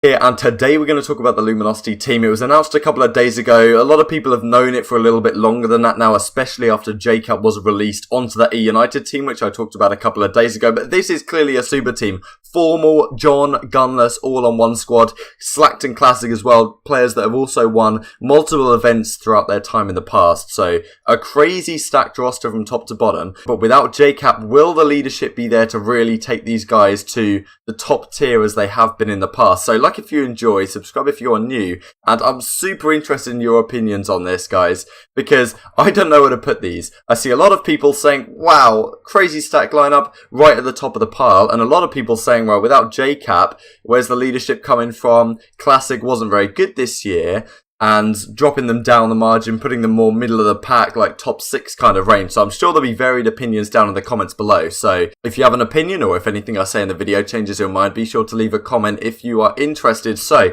Here, and today we're going to talk about the Luminosity team. It was announced a couple of days ago. A lot of people have known it for a little bit longer than that now, especially after JKap was released onto the E-United team, which I talked about a couple of days ago. But this is clearly a super team. Formal, John, Gunless, all on one squad. Slacked and Classic as well. Players that have also won multiple events throughout their time in the past. So a crazy stacked roster from top to bottom. But without JKap, will the leadership be there to really take these guys to the top tier as they have been in the past? So like if you enjoy, subscribe if you are new, and I'm super interested in your opinions on this, guys, because I don't know where to put these. I see a lot of people saying, wow, crazy stack lineup right at the top of the pile, and a lot of people saying, well, without JKap, where's the leadership coming from? Classic wasn't very good this year, and dropping them down the margin, putting them more middle of the pack, like top 6 kind of range. So I'm sure there'll be varied opinions down in the comments below. So if you have an opinion, or if anything I say in the video changes your mind, be sure to leave a comment if you are interested. So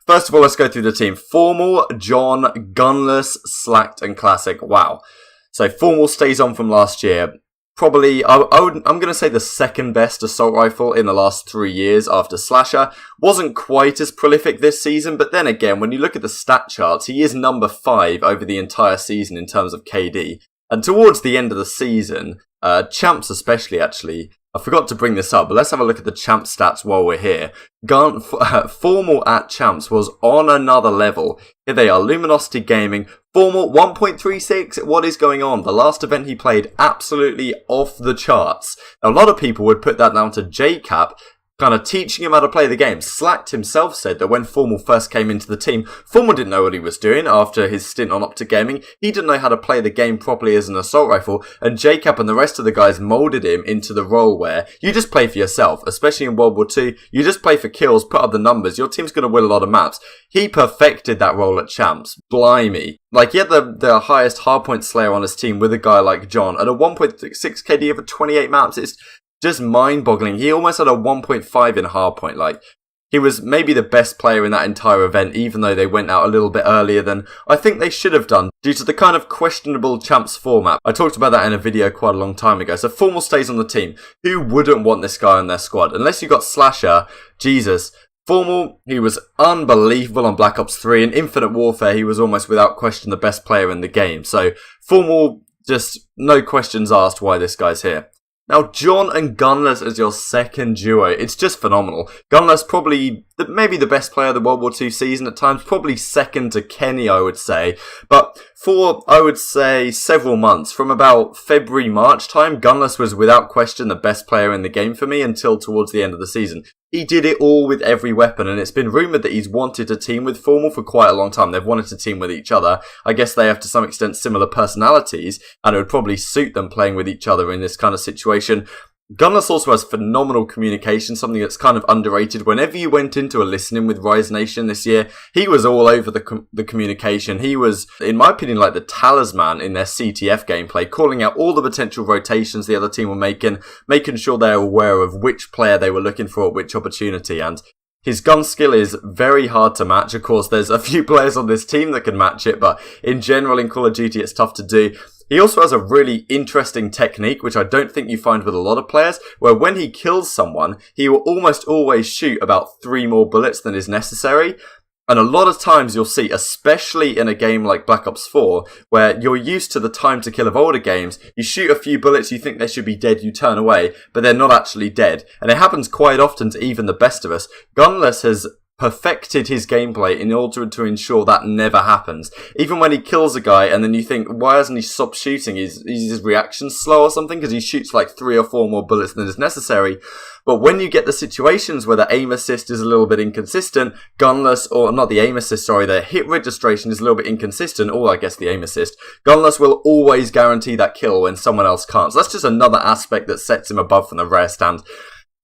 first of all, let's go through the team. Formal, John, Gunless, Slacked, and Classic. Wow. So Formal stays on from last year. Probably, I'm going to say the second best assault rifle in the last 3 years after Slasher. Wasn't quite as prolific this season, but then again, when you look at the stat charts, he is number 5 over the entire season in terms of KD. And towards the end of the season, Champs especially, actually, I forgot to bring this up, but let's have a look at the Champs stats while we're here. Formal at Champs was on another level. Here they are, Luminosity Gaming. Formal 1.36, what is going on? The last event he played, absolutely off the charts. Now, a lot of people would put that down to JKap, kind of teaching him how to play the game. Slacked himself said that when Formal first came into the team, Formal didn't know what he was doing after his stint on OpTic Gaming. He didn't know how to play the game properly as an assault rifle, and JKap and the rest of the guys molded him into the role where you just play for yourself, especially in World War II. You just play for kills, put up the numbers, your team's going to win a lot of maps. He perfected that role at Champs. Blimey. Like, he had the highest hardpoint slayer on his team with a guy like John at a 1.6 KD over 28 maps. It's just mind-boggling. He almost had a 1.5 in hardpoint. Like, he was maybe the best player in that entire event, even though they went out a little bit earlier than I think they should have done, due to the kind of questionable Champs format. I talked about that in a video quite a long time ago. So Formal stays on the team. Who wouldn't want this guy on their squad? Unless you got Slasher, Jesus. Formal, he was unbelievable on Black Ops 3. In Infinite Warfare, he was almost without question the best player in the game. So Formal, just no questions asked why this guy's here. Now, John and Gunless as your second duo, it's just phenomenal. Gunless probably maybe the best player of the World War II season at times, probably second to Kenny, I would say. But for, I would say, several months, from about February, March time, Gunless was without question the best player in the game for me until towards the end of the season. He did it all with every weapon, and it's been rumoured that he's wanted to team with Formal for quite a long time. They've wanted to team with each other. I guess they have to some extent similar personalities, and it would probably suit them playing with each other in this kind of situation. Gunless also has phenomenal communication, something that's kind of underrated. Whenever you went into a listening with Rise Nation this year, he was all over the communication. He was, in my opinion, like the talisman in their CTF gameplay, calling out all the potential rotations the other team were making sure they're aware of which player they were looking for at which opportunity. And his gun skill is very hard to match. Of course, there's a few players on this team that can match it, but in general, in Call of Duty, it's tough to do. He also has a really interesting technique, which I don't think you find with a lot of players, where when he kills someone, he will almost always shoot about 3 more bullets than is necessary. And a lot of times you'll see, especially in a game like Black Ops 4, where you're used to the time to kill of older games, you shoot a few bullets, you think they should be dead, you turn away, but they're not actually dead. And it happens quite often to even the best of us. Gunless has perfected his gameplay in order to ensure that never happens. Even when he kills a guy and then you think, why hasn't he stopped shooting? Is his reaction slow or something? Because he shoots like 3 or 4 more bullets than is necessary. But when you get the situations where the aim assist is a little bit inconsistent, Gunless, or not the aim assist, sorry, the hit registration is a little bit inconsistent, or I guess the aim assist, Gunless will always guarantee that kill when someone else can't. So that's just another aspect that sets him above from the rest. And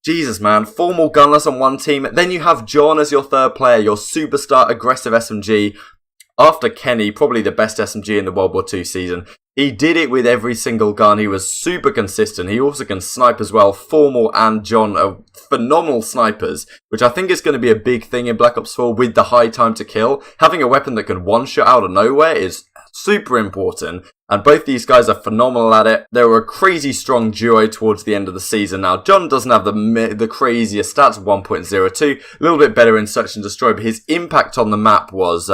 Jesus, man. Formal, Gunless on one team. Then you have John as your third player, your superstar aggressive SMG. After Kenny, probably the best SMG in the World War II season. He did it with every single gun. He was super consistent. He also can snipe as well. Formal and John are phenomenal snipers, which I think is going to be a big thing in Black Ops 4 with the high time to kill. Having a weapon that can one-shot out of nowhere is super important. And both these guys are phenomenal at it. They were a crazy strong duo towards the end of the season. Now, John doesn't have the craziest stats, 1.02. A little bit better in Search and Destroy, but his impact on the map was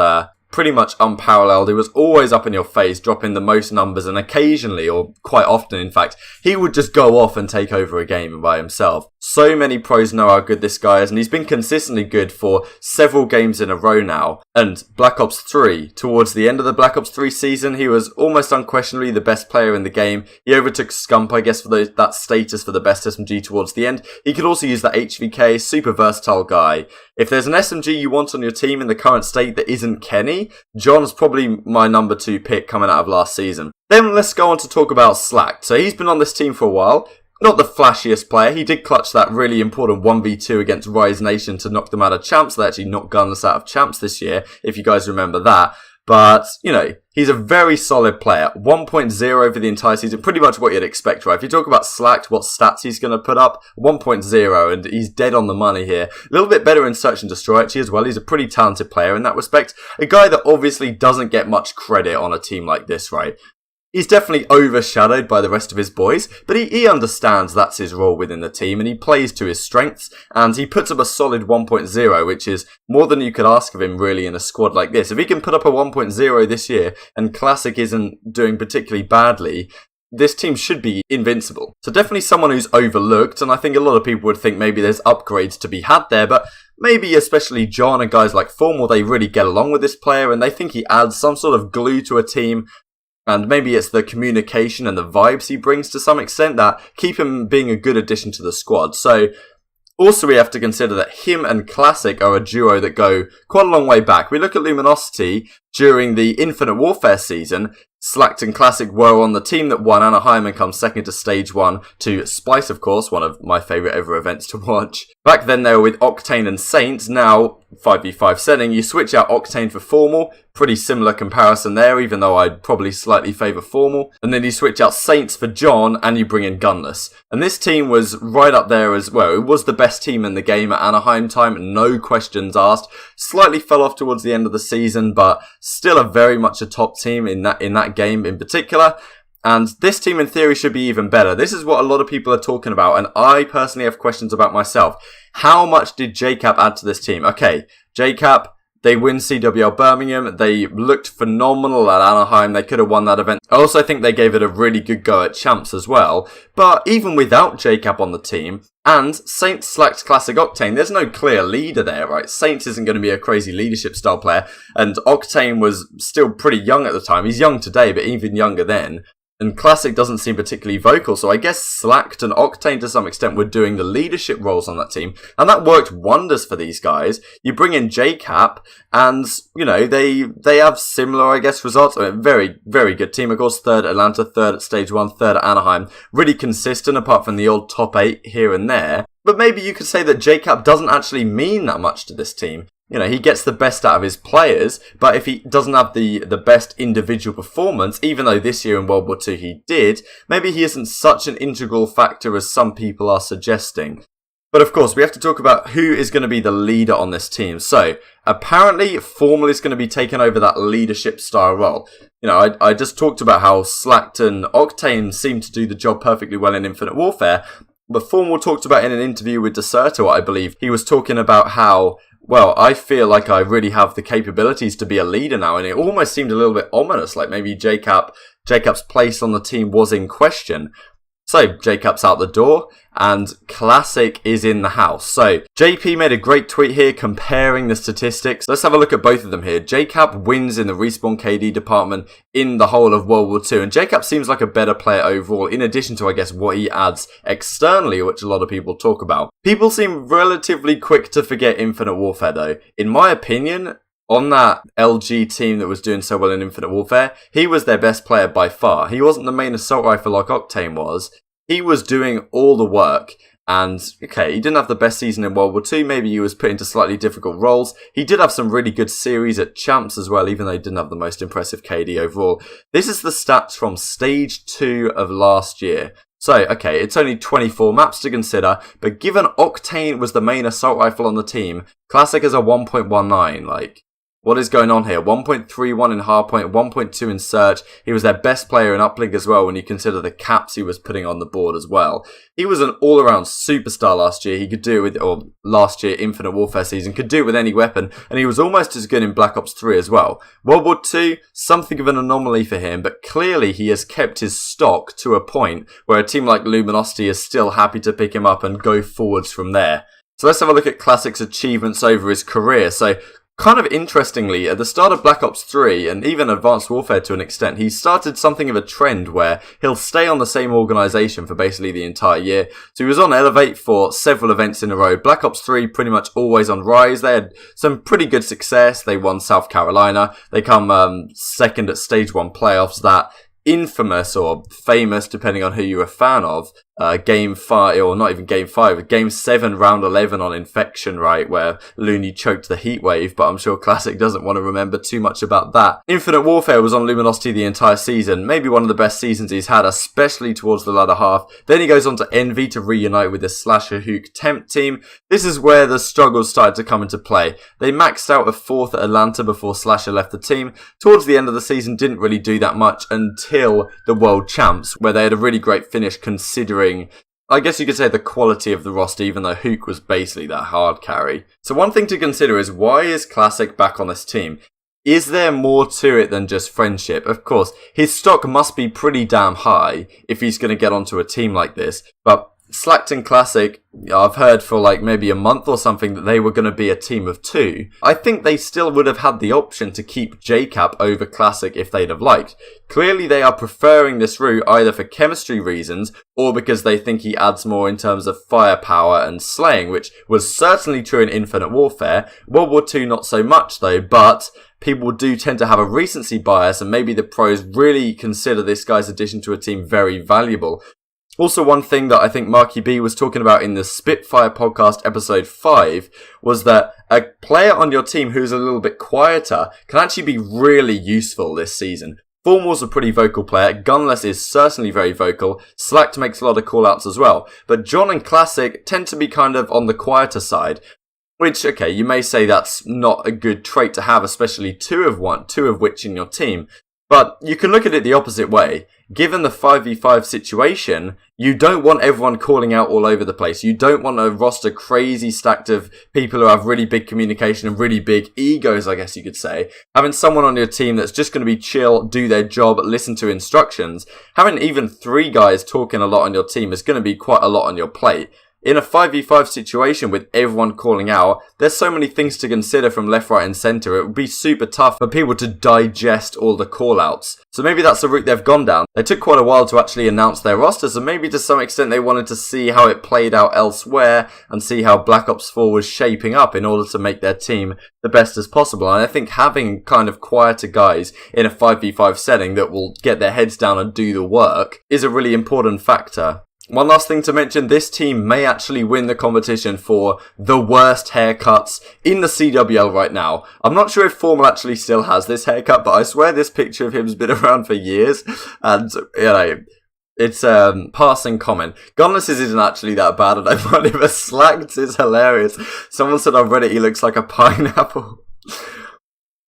pretty much unparalleled. He was always up in your face, dropping the most numbers, and occasionally, or quite often in fact, he would just go off and take over a game by himself. So many pros know how good this guy is, and he's been consistently good for several games in a row now. And Black Ops 3, towards the end of the Black Ops 3 season, he was almost unquestionably the best player in the game. He overtook Scump, I guess, for that status for the best SMG towards the end. He could also use that HVK, super versatile guy. If there's an SMG you want on your team in the current state that isn't Kenny, John's probably my number 2 pick coming out of last season. Then let's go on to talk about Slacked. So he's been on this team for a while. Not the flashiest player. He did clutch that really important 1v2 against Rise Nation to knock them out of champs. They actually knocked Gunless out of champs this year, if you guys remember that. But, you know, he's a very solid player. 1.0 over the entire season, pretty much what you'd expect, right? If you talk about Slacked, what stats he's going to put up, 1.0, and he's dead on the money here. A little bit better in Search and Destroy, actually, as well. He's a pretty talented player in that respect. A guy that obviously doesn't get much credit on a team like this, right? He's definitely overshadowed by the rest of his boys, but he understands that's his role within the team, and he plays to his strengths, and he puts up a solid 1.0, which is more than you could ask of him really in a squad like this. If he can put up a 1.0 this year, and Classic isn't doing particularly badly, this team should be invincible. So definitely someone who's overlooked, and I think a lot of people would think maybe there's upgrades to be had there, but maybe especially John and guys like Formal, they really get along with this player, and they think he adds some sort of glue to a team. And maybe it's the communication and the vibes he brings to some extent that keep him being a good addition to the squad. So, also we have to consider that him and Classic are a duo that go quite a long way back. We look at Luminosity during the Infinite Warfare season. Slacked and Classic were on the team that won Anaheim and come second to Stage 1 to Splice, of course, one of my favourite ever events to watch. Back then they were with Octane and Saints. Now, 5v5 setting, you switch out Octane for Formal. Pretty similar comparison there, even though I'd probably slightly favour Formal. And then you switch out Saints for John, and you bring in Gunless. And this team was right up there as well. It was the best team in the game at Anaheim time, no questions asked. Slightly fell off towards the end of the season, but still very much a top team in that game in particular. And this team in theory should be even better. This is what a lot of people are talking about, and I personally have questions about myself. How much did JKap add to this team? Okay, JKap, they win CWL Birmingham. They looked phenomenal at Anaheim. They could have won that event. I also think they gave it a really good go at champs as well. But even without JKap on the team, and Saints, Slacked, Classic, Octane, there's no clear leader there, right? Saints isn't going to be a crazy leadership style player, and Octane was still pretty young at the time. He's young today, but even younger then. And Classic doesn't seem particularly vocal, so I guess Slacked and Octane to some extent were doing the leadership roles on that team, and that worked wonders for these guys. You bring in JKap, and, you know, they have similar, I guess, results. I mean, very, very good team. Of course, 3rd at Atlanta, 3rd at Stage 1, 3rd at Anaheim. Really consistent, apart from the old top 8 here and there. But maybe you could say that JKap doesn't actually mean that much to this team. You know, he gets the best out of his players, but if he doesn't have the best individual performance, even though this year in World War II he did, maybe he isn't such an integral factor as some people are suggesting. But of course, we have to talk about who is going to be the leader on this team. So, apparently, Formal is going to be taking over that leadership style role. You know, I just talked about how Slacked and Octane seem to do the job perfectly well in Infinite Warfare, but Formal talked about in an interview with Deserter, I believe, he was talking about how, well, I feel like I really have the capabilities to be a leader now, and it almost seemed a little bit ominous, like maybe JKap's place on the team was in question. So, JKap's out the door, and Classic is in the house. So, JP made a great tweet here comparing the statistics. Let's have a look at both of them here. JKap wins in the respawn KD department in the whole of World War II, and JKap seems like a better player overall, in addition to, I guess, what he adds externally, which a lot of people talk about. People seem relatively quick to forget Infinite Warfare, though. In my opinion, on that LG team that was doing so well in Infinite Warfare, he was their best player by far. He wasn't the main assault rifle like Octane was. He was doing all the work, and okay, he didn't have the best season in World War II, maybe he was put into slightly difficult roles. He did have some really good series at champs as well, even though he didn't have the most impressive KD overall. This is the stats from Stage 2 of last year. So, okay, it's only 24 maps to consider, but given Octane was the main assault rifle on the team, Classic is a 1.19, like, What is going on here? 1.31 in hardpoint, 1.2 in search. He was their best player in uplink as well when you consider the caps he was putting on the board as well. He was an all-around superstar last year. He could do it with, or last year, Infinite Warfare season, could do it with any weapon, and he was almost as good in Black Ops 3 as well. World War 2, something of an anomaly for him, but clearly he has kept his stock to a point where a team like Luminosity is still happy to pick him up and go forwards from there. So let's have a look at Classic's achievements over his career. So, kind of interestingly, at the start of Black Ops 3, and even Advanced Warfare to an extent, he started something of a trend where he'll stay on the same organisation for basically the entire year. So he was on Elevate for several events in a row. Black Ops 3 pretty much always on Rise. They had some pretty good success. They won South Carolina. They come second at Stage 1 playoffs. That infamous or famous, depending on who you're a fan of, Game 5, or not even Game 5, Game 7, Round 11 on Infection, right, where Looney choked the heatwave, but I'm sure Classic doesn't want to remember too much about that. Infinite Warfare was on Luminosity the entire season, maybe one of the best seasons he's had, especially towards the latter half. Then he goes on to Envy to reunite with the Slasher Hook Temp team. This is where the struggles started to come into play. They maxed out a 4th at Atlanta before Slasher left the team. Towards the end of the season, didn't really do that much until the World Champs, where they had a really great finish considering, I guess you could say, the quality of the roster, even though Hook was basically that hard carry. So one thing to consider is, why is Classic back on this team? Is there more to it than just friendship? Of course, his stock must be pretty damn high if he's going to get onto a team like this, but Slacked and Classic, I've heard for like maybe a month or something that they were going to be a team of 2. I think they still would have had the option to keep JKap over Classic if they'd have liked. Clearly they are preferring this route either for chemistry reasons or because they think he adds more in terms of firepower and slaying, which was certainly true in Infinite Warfare. World War 2 not so much though, but people do tend to have a recency bias, and maybe the pros really consider this guy's addition to a team very valuable. Also, one thing that I think Marky B was talking about in the Spitfire podcast episode 5 was that a player on your team who's a little bit quieter can actually be really useful this season. Formal's a pretty vocal player, Gunless is certainly very vocal, Slacked makes a lot of call-outs as well, but John and Classic tend to be kind of on the quieter side. Which, okay, you may say that's not a good trait to have, especially two of which in your team. But you can look at it the opposite way. Given the 5v5 situation, you don't want everyone calling out all over the place. You don't want a roster crazy stacked of people who have really big communication and really big egos, I guess you could say. Having someone on your team that's just going to be chill, do their job, listen to instructions. Having even 3 guys talking a lot on your team is going to be quite a lot on your plate. In a 5v5 situation with everyone calling out, there's so many things to consider from left, right and centre. It would be super tough for people to digest all the call-outs. So maybe that's the route they've gone down. They took quite a while to actually announce their roster, so maybe to some extent they wanted to see how it played out elsewhere and see how Black Ops 4 was shaping up in order to make their team the best as possible. And I think having kind of quieter guys in a 5v5 setting that will get their heads down and do the work is a really important factor. One last thing to mention, this team may actually win the competition for the worst haircuts in the CWL right now. I'm not sure if Formal actually still has this haircut, but I swear this picture of him's been around for years, and, you know, it's passing comment. Gunless isn't actually that bad, and I find him as Slacked is hilarious. Someone said on Reddit he looks like a pineapple.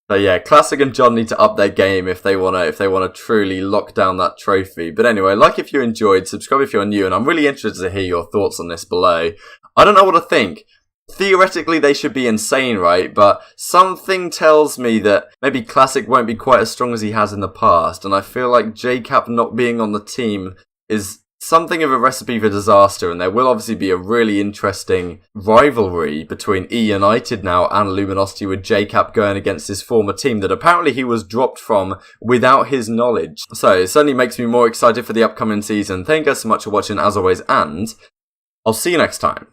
So yeah, Classic and John need to up their game if they wanna truly lock down that trophy. But anyway, like if you enjoyed, subscribe if you're new, and I'm really interested to hear your thoughts on this below. I don't know what to think. Theoretically, they should be insane, right? But something tells me that maybe Classic won't be quite as strong as he has in the past, and I feel like JKap not being on the team is something of a recipe for disaster, and there will obviously be a really interesting rivalry between E United now and Luminosity, with JKap going against his former team that apparently he was dropped from without his knowledge. So it certainly makes me more excited for the upcoming season. Thank you guys so much for watching as always, and I'll see you next time.